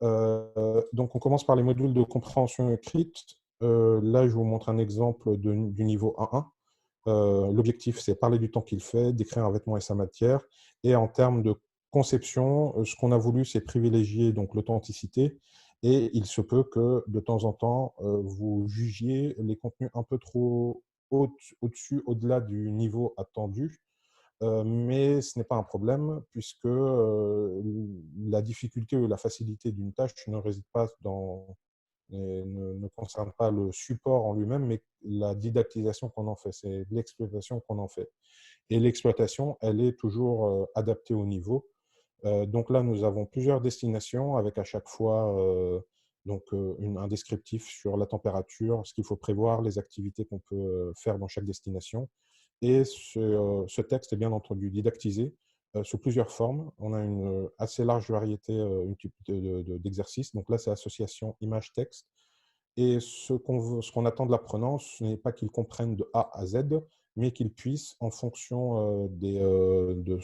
Donc, on commence par les modules de compréhension écrite. Là, je vous montre un exemple du niveau A1. L'objectif, c'est parler du temps qu'il fait, décrire un vêtement et sa matière. Et en termes de conception, ce qu'on a voulu, c'est privilégier donc l'authenticité. Et il se peut que, de temps en temps, vous jugiez les contenus un peu trop au-dessus, au-delà du niveau attendu. Mais ce n'est pas un problème puisque la difficulté ou la facilité d'une tâche ne réside pas et ne concerne pas le support en lui-même, mais la didactisation qu'on en fait, c'est l'exploitation qu'on en fait. Et l'exploitation, elle est toujours adaptée au niveau. Donc là, nous avons plusieurs destinations avec à chaque fois un descriptif sur la température, ce qu'il faut prévoir, les activités qu'on peut faire dans chaque destination. Et ce texte est bien entendu didactisé sous plusieurs formes. On a une assez large variété d'exercices. Donc là, c'est association image-texte. Et ce qu'on attend de l'apprenant, ce n'est pas qu'il comprenne de A à Z, mais qu'il puisse, en fonction de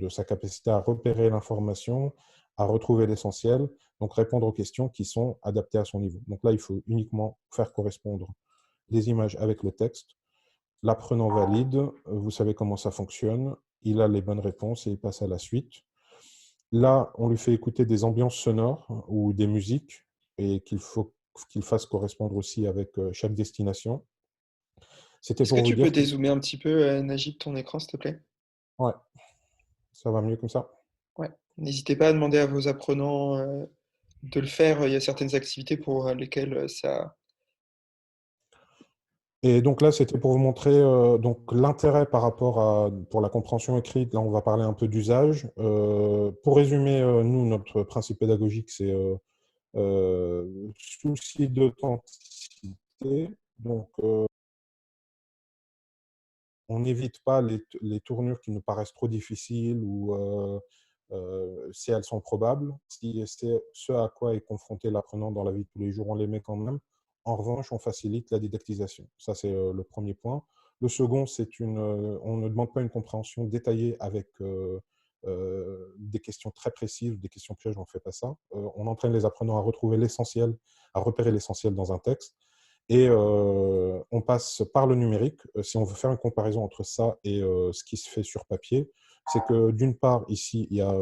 sa capacité à repérer l'information, à retrouver l'essentiel, donc répondre aux questions qui sont adaptées à son niveau. Donc là, il faut uniquement faire correspondre les images avec le texte. L'apprenant valide, vous savez comment ça fonctionne, il a les bonnes réponses et il passe à la suite. Là, on lui fait écouter des ambiances sonores ou des musiques et qu'il faut qu'il fasse correspondre aussi avec chaque destination. C'était Est-ce que pour vous tu peux dire que... dézoomer un petit peu, Najib, ton écran, s'il te plaît? Ouais, ça va mieux comme ça. Ouais. N'hésitez pas à demander à vos apprenants, de le faire. Il y a certaines activités pour lesquelles ça. Et donc là, c'était pour vous montrer donc l'intérêt par rapport pour la compréhension écrite. Là, on va parler un peu d'usage. Pour résumer, nous, notre principe pédagogique, c'est souci d'authenticité. Donc, on n'évite pas les tournures qui nous paraissent trop difficiles ou si elles sont probables. Si c'est ce à quoi est confronté l'apprenant dans la vie de tous les jours, on les met quand même. En revanche, on facilite la didactisation. Ça, c'est le premier point. Le second, on ne demande pas une compréhension détaillée avec des questions très précises, des questions pièges, on ne fait pas ça. On entraîne les apprenants à retrouver l'essentiel, à repérer l'essentiel dans un texte. Et on passe par le numérique. Si on veut faire une comparaison entre ça et ce qui se fait sur papier, c'est que d'une part, ici, il y a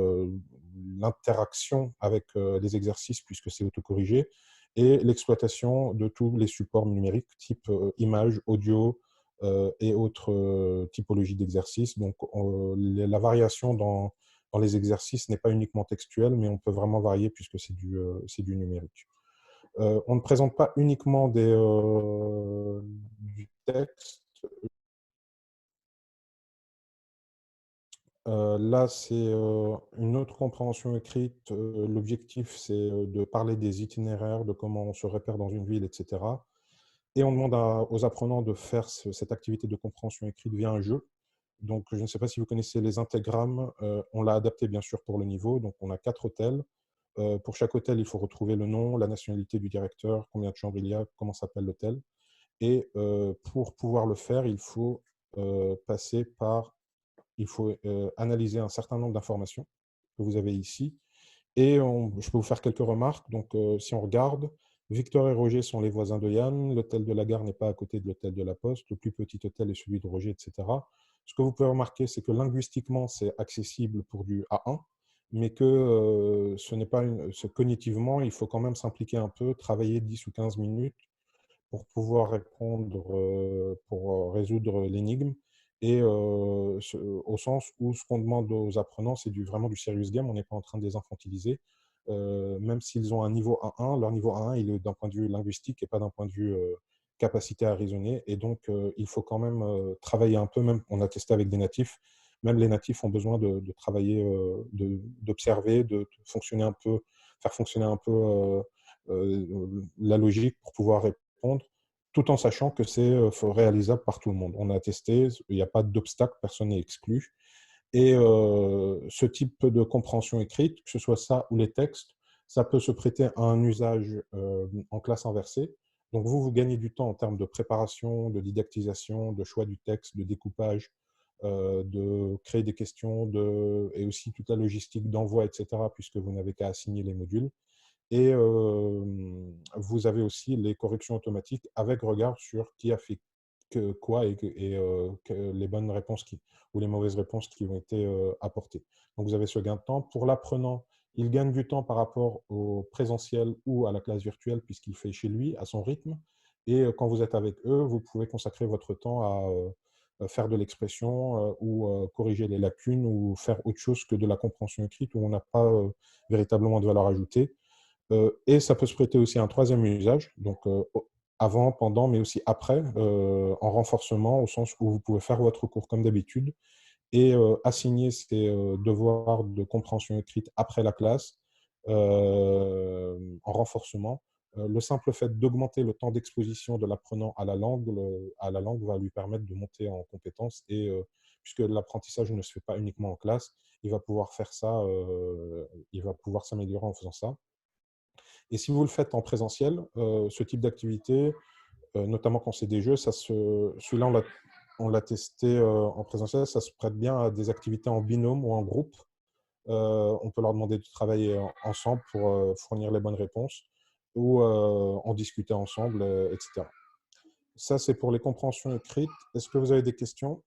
l'interaction avec les exercices, puisque c'est autocorrigé, et l'exploitation de tous les supports numériques, type images, audio et autres typologies d'exercices. Donc, la variation dans les exercices n'est pas uniquement textuelle, mais on peut vraiment varier puisque c'est du numérique. On ne présente pas uniquement du texte. Là, c'est une autre compréhension écrite. L'objectif, c'est de parler des itinéraires, de comment on se repère dans une ville, etc. Et on demande aux apprenants de faire cette activité de compréhension écrite via un jeu. Donc, je ne sais pas si vous connaissez les intégrammes. On l'a adapté, bien sûr, pour le niveau. Donc, on a 4 hôtels. Pour chaque hôtel, il faut retrouver le nom, la nationalité du directeur, combien de chambres il y a, comment s'appelle l'hôtel. Et pour pouvoir le faire, passer par il faut analyser un certain nombre d'informations que vous avez ici. Et je peux vous faire quelques remarques. Donc, si on regarde, Victor et Roger sont les voisins de Yann. L'hôtel de la gare n'est pas à côté de l'hôtel de la Poste. Le plus petit hôtel est celui de Roger, etc. Ce que vous pouvez remarquer, c'est que linguistiquement, c'est accessible pour du A1, mais que ce n'est pas cognitivement, il faut quand même s'impliquer un peu, travailler 10 ou 15 minutes pour pouvoir répondre, pour résoudre l'énigme. Et au sens où ce qu'on demande aux apprenants, c'est vraiment du serious game, on n'est pas en train de les infantiliser. Même s'ils ont un niveau A1, leur niveau A1, il est d'un point de vue linguistique et pas d'un point de vue capacité à raisonner. Et donc, il faut quand même travailler un peu, même on a testé avec des natifs, même les natifs ont besoin de travailler, d'observer, de fonctionner un peu, faire fonctionner un peu la logique pour pouvoir répondre, tout en sachant que c'est réalisable par tout le monde. On a testé, il n'y a pas d'obstacle, personne n'est exclu. Et ce type de compréhension écrite, que ce soit ça ou les textes, ça peut se prêter à un usage en classe inversée. Donc vous gagnez du temps en termes de préparation, de didactisation, de choix du texte, de découpage, de créer des questions, et aussi toute la logistique d'envoi, etc., puisque vous n'avez qu'à assigner les modules. Et vous avez aussi les corrections automatiques avec regard sur qui a fait que quoi que les bonnes réponses ou les mauvaises réponses qui ont été apportées. Donc vous avez ce gain de temps. Pour l'apprenant, il gagne du temps par rapport au présentiel ou à la classe virtuelle puisqu'il fait chez lui, à son rythme. Et quand vous êtes avec eux, vous pouvez consacrer votre temps à faire de l'expression ou corriger les lacunes ou faire autre chose que de la compréhension écrite où on n'a pas véritablement de valeur ajoutée. Et ça peut se prêter aussi à un troisième usage, donc avant, pendant, mais aussi après, en renforcement, au sens où vous pouvez faire votre cours comme d'habitude et assigner ces devoirs de compréhension écrite après la classe en renforcement. Le simple fait d'augmenter le temps d'exposition de l'apprenant à la langue va lui permettre de monter en compétence et puisque l'apprentissage ne se fait pas uniquement en classe, il va pouvoir faire ça, il va pouvoir s'améliorer en faisant ça. Et si vous le faites en présentiel, ce type d'activité, notamment quand c'est des jeux, celui-là, on l'a testé en présentiel, ça se prête bien à des activités en binôme ou en groupe. On peut leur demander de travailler ensemble pour fournir les bonnes réponses ou en discuter ensemble, etc. Ça, c'est pour les compréhensions écrites. Est-ce que vous avez des questions?